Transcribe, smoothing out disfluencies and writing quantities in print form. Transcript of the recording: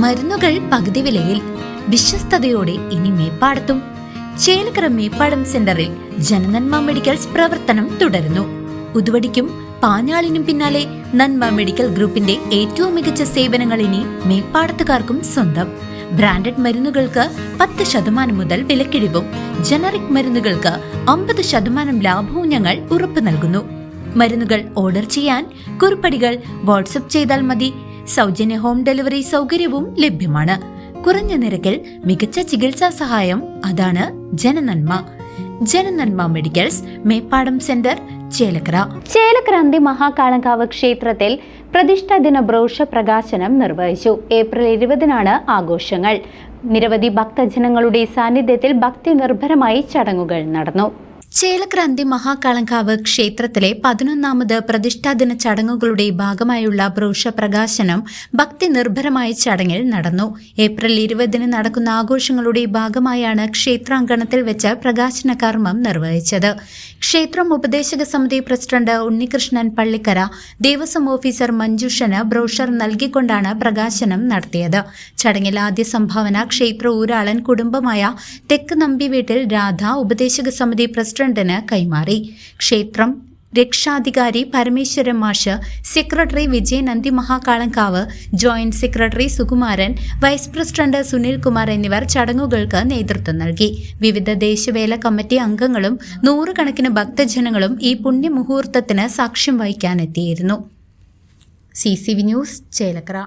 മരുന്നുകൾ പകുതി വിലയിൽ വിശ്വസ്തയോടെ ഇനി മേപ്പാടത്തും. ചേലക്കര മേപ്പാടം സെന്ററിൽ ജനനന്മ മെഡിക്കൽസ് പ്രവർത്തനം തുടരുന്നു. ഉതുവടിക്കും പാഞ്ഞാളിനും പിന്നാലെ നന്മ മെഡിക്കൽ ഗ്രൂപ്പിന്റെ ഏറ്റവും മികച്ച സേവനങ്ങൾ ഇനി മേപ്പാടത്തുകാർക്കും സ്വന്തം. ബ്രാൻഡഡ് മരുന്നുകൾക്ക് 10% മുതൽ വിലക്കിഴിവും ജനറിക് മരുന്നുകൾക്ക് 50% ലാഭവും ഞങ്ങൾ ഉറപ്പു നൽകുന്നു. മരുന്നുകൾ ഓർഡർ ചെയ്യാൻ കുറിപ്പടികൾ വാട്സ്ആപ്പ് ചെയ്താൽ മതി. സൗജന്യ ഹോം ഡെലിവറി സൗകര്യവും ലഭ്യമാണ്. കുറഞ്ഞ നിരക്കിൽ മികച്ച ചികിത്സാ സഹായം, അതാണ് ജനനന്മ. ജനനന്മ മെഡിക്കൽസ്, മേപ്പാടം സെന്റർ, ചേലക്കര. ചേലക്കര മഹാകാളങ്കാവ് ക്ഷേത്രത്തിൽ പ്രതിഷ്ഠാദിന ബ്രോഷർ പ്രകാശനം നിർവഹിച്ചു. ഏപ്രിൽ 20-നാണ് ആഘോഷങ്ങൾ. നിരവധി ഭക്തജനങ്ങളുടെ സാന്നിധ്യത്തിൽ ഭക്തി നിർഭരമായി ചടങ്ങുകൾ നടന്നു. ചേലക്കര മഹാകാളങ്കാവ് ക്ഷേത്രത്തിലെ 11ാമത് പ്രതിഷ്ഠാദിന ചടങ്ങുകളുടെ ഭാഗമായുള്ള ബ്രോഷർ പ്രകാശനം ഭക്തി നിർഭരമായ ചടങ്ങിൽ നടന്നു. ഏപ്രിൽ 20-ന് നടക്കുന്ന ആഘോഷങ്ങളുടെ ഭാഗമായാണ് ക്ഷേത്രാങ്കണത്തിൽ വെച്ച് പ്രകാശന കർമ്മം നിർവഹിച്ചത്. ക്ഷേത്രം ഉപദേശക സമിതി പ്രസിഡന്റ് ഉണ്ണികൃഷ്ണൻ പള്ളിക്കര, ദേവസ്വം ഓഫീസർ മഞ്ജുഷന് ബ്രോഷർ നൽകിക്കൊണ്ടാണ് പ്രകാശനം നടത്തിയത്. ചടങ്ങിൽ ആദ്യ സംഭാവന ക്ഷേത്ര ഊരാളൻ കുടുംബമായ തെക്ക് നമ്പി വീട്ടിൽ രാധ ഉപദേശക സമിതി പ്രസിഡന്റിന് കൈമാറി. ക്ഷേത്രം രക്ഷാധികാരി പരമേശ്വരൻ മാഷ്, secretary Vijayan Mahakalankavu, joint secretary Sukumaran, vice president Sunil Kumar എന്നിവർ ചടങ്ങുകൾക്ക് നേതൃത്വം നൽകി. വിവിധ ദേശവേല കമ്മിറ്റി അംഗങ്ങളും 100 കണക്കിന് ഭക്തജനങ്ങളും ഈ പുണ്യമുഹൂർത്തത്തിന് സാക്ഷ്യം വഹിക്കാനെത്തിയിരുന്നു. CCV news, Chelakkara.